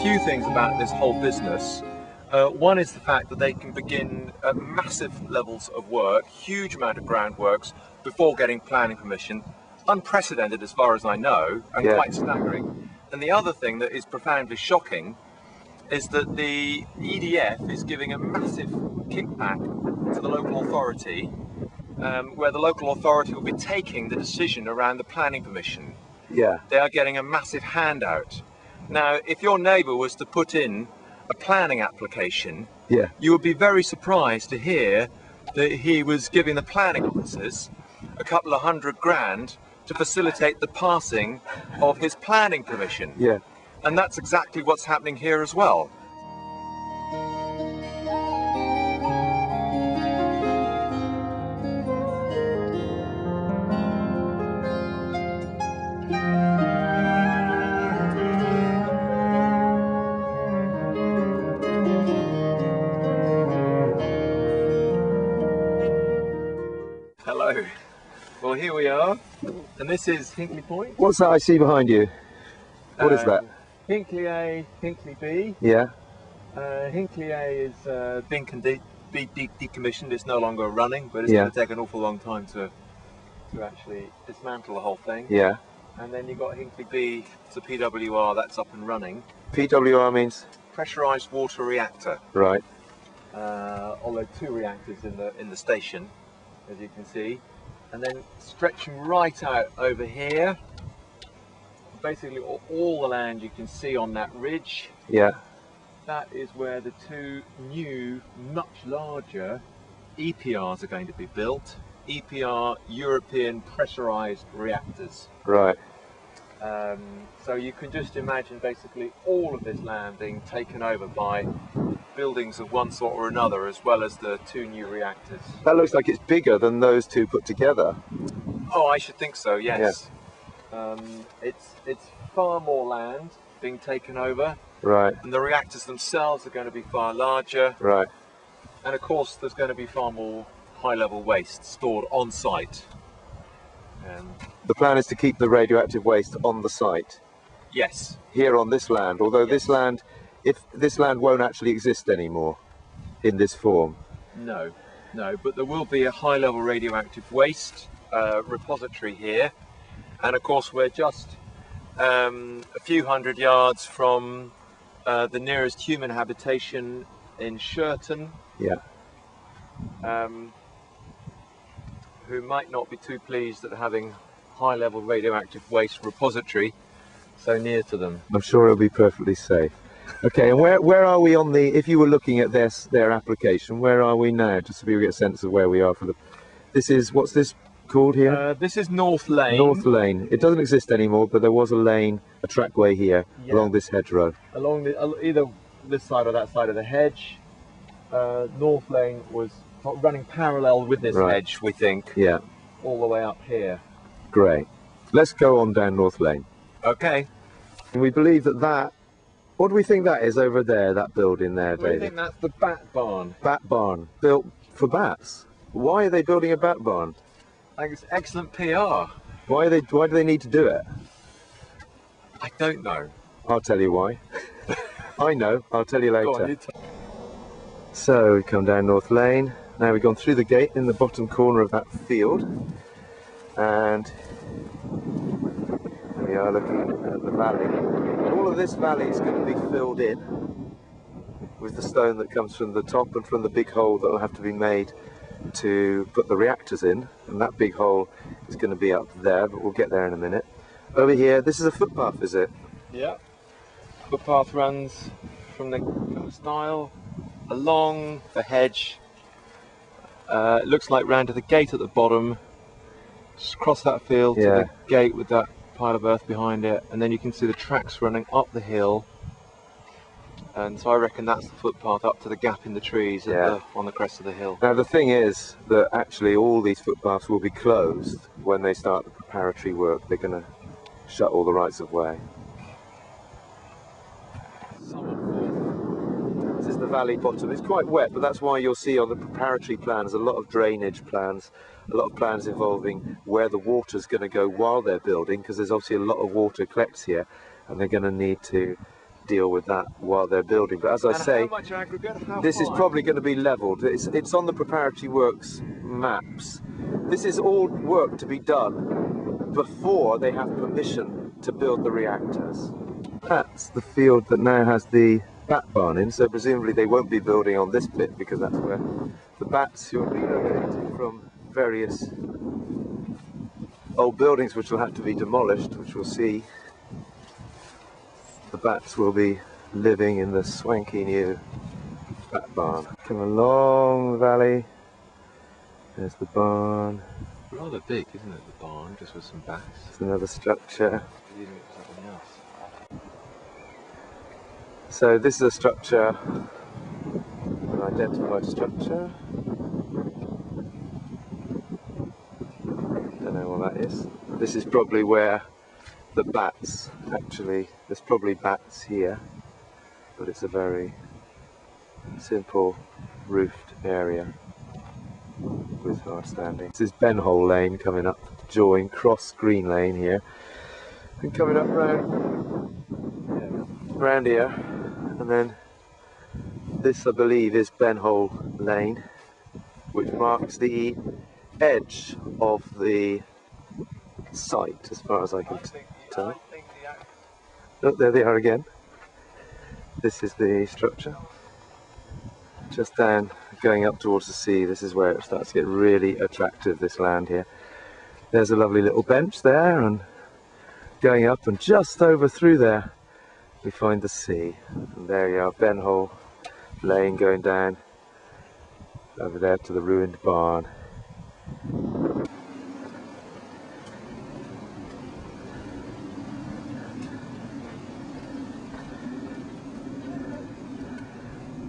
few things about this whole business. One is the fact that they can begin at massive levels of work, huge amount of groundworks, before getting planning permission. Unprecedented as far as I know, and quite staggering. And the other thing that is profoundly shocking is that the EDF is giving a massive kickback to the local authority, where the local authority will be taking the decision around the planning permission. Yeah. They are getting a massive handout. Now, if your neighbour was to put in a planning application, you would be very surprised to hear that he was giving the planning officers a couple of £100 to facilitate the passing of his planning permission. Yeah. And that's exactly what's happening here as well. Hello. Well, here we are, and this is Hinkley Point. What's that I see behind you? What is that? Hinkley A, Hinkley B. Yeah. Hinkley A is being decommissioned. It's no longer running, but it's going to take an awful long time to actually dismantle the whole thing. Yeah. And then you've got Hinkley B, it's a PWR, that's up and running. PWR means? Pressurised water reactor. Right. Although 2 reactors in the station, as you can see. And then stretching right out over here, basically all the land you can see on that ridge. Yeah. That is where the 2 new, much larger EPRs are going to be built. EPR, European pressurized reactors. Right. So you can just imagine basically all of this land being taken over by buildings of one sort or another, as well as the 2 new reactors. That looks like it's bigger than those 2 put together. Oh, I should think so, yes. Yeah. It's far more land being taken over. Right. And the reactors themselves are going to be far larger. Right. And of course there's going to be far more high-level waste stored on site. The plan is to keep the radioactive waste on the site? Yes. Here on this land, although this land, if this land won't actually exist anymore in this form? No, but there will be a high-level radioactive waste repository here. And of course we're just a few hundred yards from the nearest human habitation in Shirton. Yeah. Who might not be too pleased at having high-level radioactive waste repository so near to them. I'm sure it'll be perfectly safe. Okay, and where are we on the, if you were looking at their application, where are we now, just so we get a sense of where we are for the, this is, what's this called here? This is North Lane. North Lane. It doesn't exist anymore, but there was a lane, a trackway here, along this hedgerow. Along the, either this side or that side of the hedge. North Lane was running parallel with this hedge, we think. Yeah. All the way up here. Great. Let's go on down North Lane. Okay. And we believe that what do we think that is over there, that building there, David? We think that's the bat barn. Bat barn, built for bats. Why are they building a bat barn? I think it's excellent PR. Why do they need to do it? I don't know. I'll tell you why. I know, I'll tell you later. Go on, So we come down North Lane. Now we've gone through the gate in the bottom corner of that field, and we are looking at the valley. All of this valley is going to be filled in with the stone that comes from the top and from the big hole that will have to be made to put the reactors in, and that big hole is going to be up there, but we'll get there in a minute. Over here, this is a footpath, is it? Yeah. Footpath runs from the stile along the hedge. It looks like round to the gate at the bottom. Just cross that field to the gate with that pile of earth behind it, and then you can see the tracks running up the hill. And so I reckon that's the footpath up to the gap in the trees on the crest of the hill. Now the thing is that actually all these footpaths will be closed when they start the preparatory work. They're going to shut all the rights of way. This is the valley bottom. It's quite wet, but that's why you'll see on the preparatory plans a lot of drainage plans, a lot of plans involving where the water's going to go while they're building, because there's obviously a lot of water collects here, and they're going to need to deal with that while they're building. But as I say, how much aggregate? How this is high? probably going to be levelled. It's on the Preparatory Works maps. This is all work to be done before they have permission to build the reactors. That's the field that now has the bat barn in, so presumably they won't be building on this bit because that's where the bats who are relocating from various old buildings which will have to be demolished, which we'll see. The bats will be living in the swanky new bat barn. Come along the valley. There's the barn. Rather big, isn't it, the barn, just with some bats? There's another structure. Leaving it for something else. So this is a structure, an identified structure. Don't know what that is. This is probably where the bats actually, there's probably bats here, but it's a very simple roofed area with hard standing. This is Benhole Lane coming up, join Cross Green Lane here, and coming up round here, and then this I believe is Benhole Lane, which marks the edge of the site as far as I can tell. Oh, there they are again. This is the structure. Just down, going up towards the sea, this is where it starts to get really attractive, this land here. There's a lovely little bench there, and going up and just over through there we find the sea. And there you are, Benhole Lane going down over there to the ruined barn.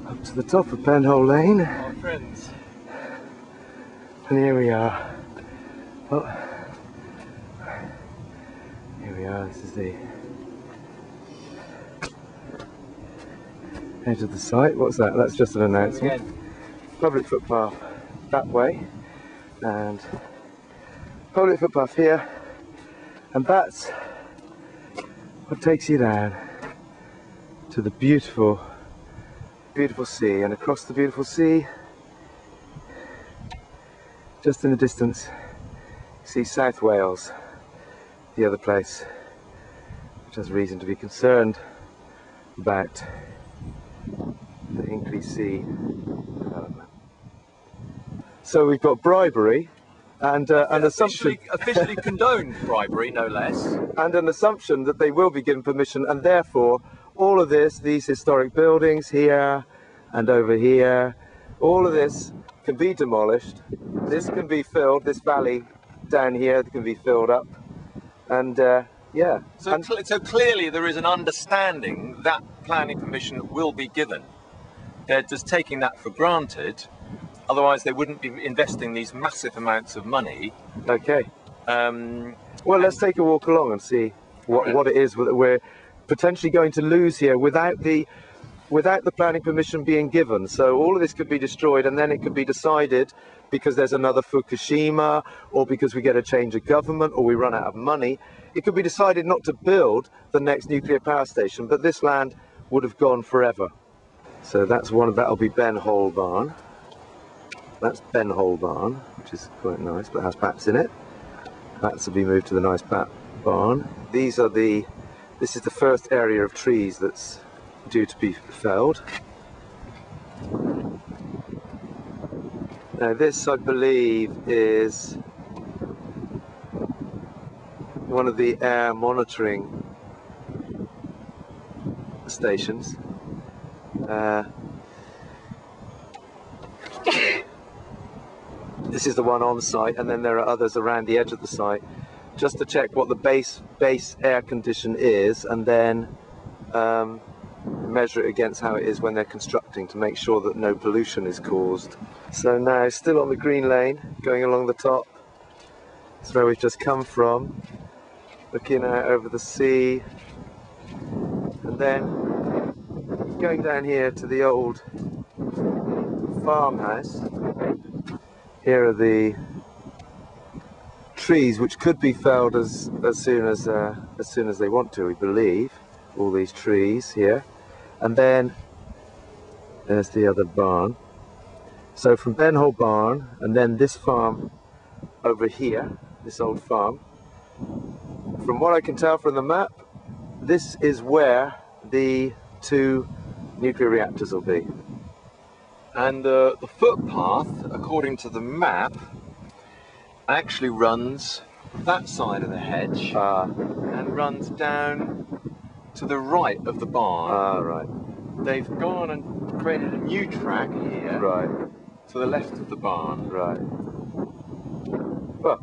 Up to the top of Benhole Lane. Our friends. And here we are. Oh, here we are, this is the edge of the site. What's that? That's just an announcement. Public footpath that way, and public footpath here, and that's what takes you down to the beautiful sea. And across the beautiful sea, just in the distance, you see South Wales, the other place which has reason to be concerned about the Hinkley Sea development. So we've got bribery and an assumption officially condoned bribery, no less, and an assumption that they will be given permission, and therefore all of this, these historic buildings here and over here, all of this can be demolished. This can be filled, this valley down here can be filled up, and yeah. So clearly there is an understanding that planning permission will be given. They're just taking that for granted, otherwise they wouldn't be investing these massive amounts of money. Okay. Well, let's take a walk along and see what it is that we're potentially going to lose here without the planning permission being given. So all of this could be destroyed, and then it could be decided because there's another Fukushima, or because we get a change of government, or we run out of money. It could be decided not to build the next nuclear power station, but this land would have gone forever. So that'll be Benhole Barn. That's Benhole Barn, which is quite nice, but has bats in it. Bats will be moved to the nice bat barn. This is the first area of trees that's due to be felled. Now this, I believe, is one of the air monitoring stations. This is the one on site, and then there are others around the edge of the site, just to check what the base air condition is, and then measure it against how it is when they're constructing, to make sure that no pollution is caused. So now, still on the green lane, going along the top, that's where we've just come from, looking out over the sea, and then going down here to the old farmhouse. Here are the trees which could be felled as soon as they want to, we believe. all these trees here, and then there's the other barn. So from Benhole Barn, and then this farm over here, this old farm, from what I can tell from the map, this is where the 2 nuclear reactors will be. And the footpath, according to the map, actually runs that side of the hedge and runs down to the right of the barn. Right. They've gone and created a new track here, Right. to the left of the barn. Right. Well,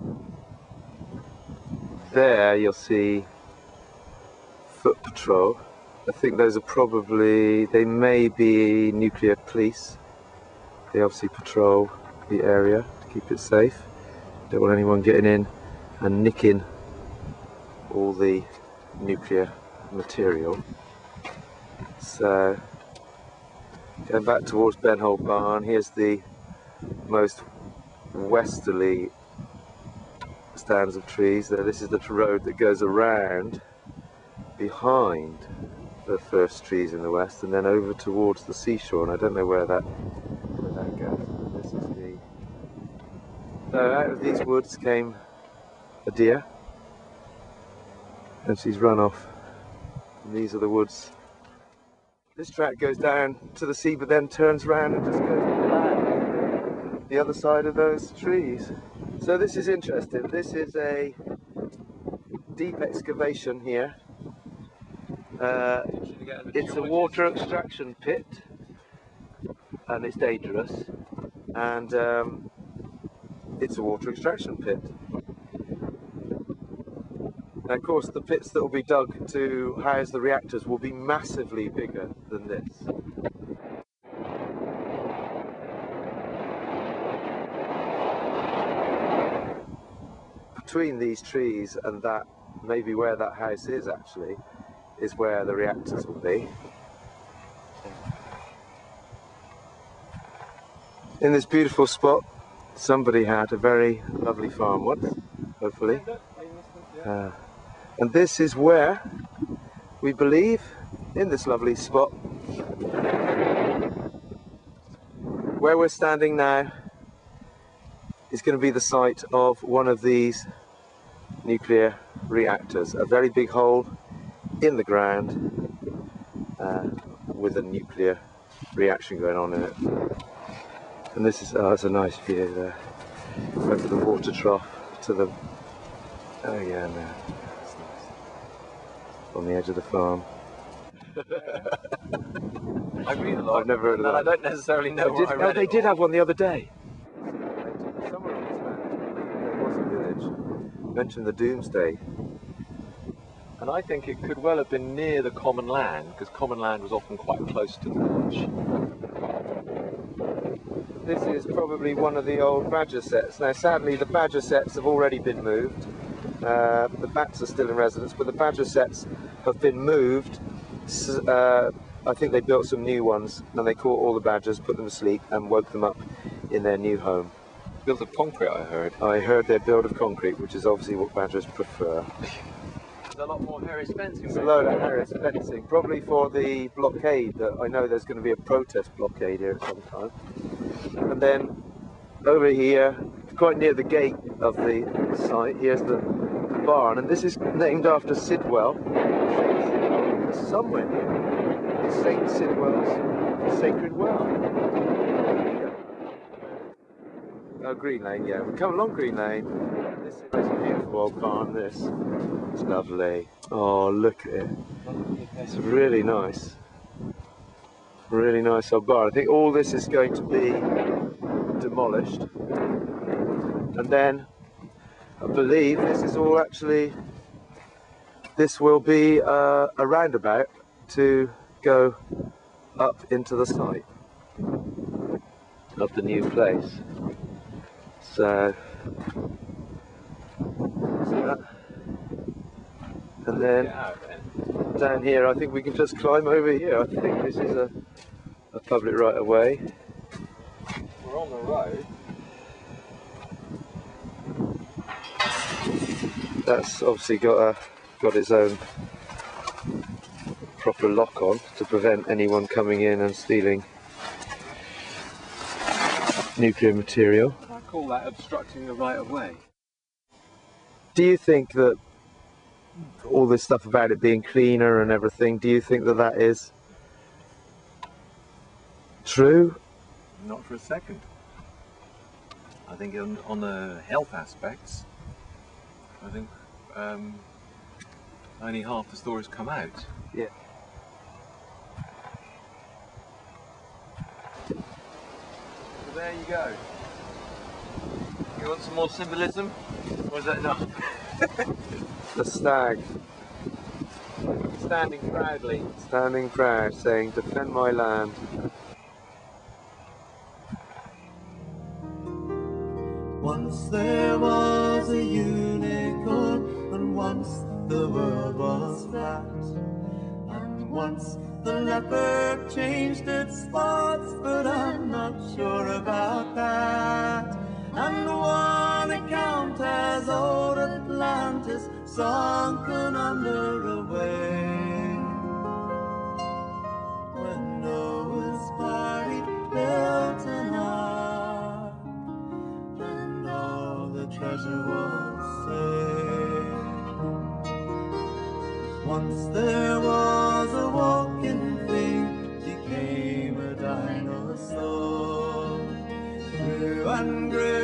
there you'll see foot patrol. I think those are probably, they may be nuclear police. They obviously patrol the area to keep it safe. Don't want anyone getting in and nicking all the nuclear material. So, going back towards Benhole Barn, here's the most westerly stands of trees. This is the road that goes around behind the first trees in the west and then over towards the seashore, and I don't know where that goes. This is the... So out of these woods came a deer, and she's run off. And these are the woods. This track goes down to the sea, but then turns around and just goes back the other side of those trees. So this is interesting. This is a deep excavation here. It's a water extraction pit, and it's dangerous, and it's a water extraction pit. And of course the pits that will be dug to house the reactors will be massively bigger than this. Between these trees and that, maybe where that house is actually, is where the reactors will be. In this beautiful spot, somebody had a very lovely farm once, hopefully. And this is where, we believe, in this lovely spot, where we're standing now, is going to be the site of one of these nuclear reactors. A very big hole in the ground with a nuclear reaction going on in it. And this is, it's a nice view there. Over the water trough to the, oh yeah, no, that's nice. On the edge of the farm. I read a lot. I've never heard of that. I don't necessarily know what I read. They did have one the other day. Somewhere on this map, there was a village. Mentioned the Doomsday. And I think it could well have been near the common land, because common land was often quite close to the village. This is probably one of the old badger sets. Now sadly the badger sets have already been moved. The bats are still in residence, but the badger sets have been moved. I think they built some new ones, and they caught all the badgers, put them to sleep, and woke them up in their new home. Built of concrete, I heard. I heard they're built of concrete, which is obviously what badgers prefer. There's a lot more Harris fencing. There's a load of Harris fencing, probably for the blockade. I know there's going to be a protest blockade here at some time. And then over here, quite near the gate of the site, here's the barn, and this is named after Sidwell. Somewhere here, it's St. Sidwell's Sacred Well. Oh, Green Lane, yeah. We come along Green Lane. This is a beautiful old barn, this. It's lovely. Oh, look at it. It's really nice. Really nice old barn. I think all this is going to be demolished. And then, I believe this is all actually, this will be a roundabout to go up into the site of the new place. So that. And then down here, I think we can just climb over here. I think this is a public right of way. We're on the road. That's obviously got its own proper lock on to prevent anyone coming in and stealing nuclear material. I call that obstructing the right of way. Do you think that all this stuff about it being cleaner and everything, do you think that that is true? Not for a second. I think on the health aspects, I think only half the stories come out. Yeah. So there you go. You want some more symbolism? Or is that enough? The stag. Standing proudly. Standing proud, saying, defend my land. Once there was a unicorn, and once the world was flat, and once the leopard changed its spots, but I'm not sure about that. And one account has old Atlantis sunken under a wave, when Noah's party built an ark, and all the treasure was saved. Once there was a walking thing, became a dinosaur, grew and grew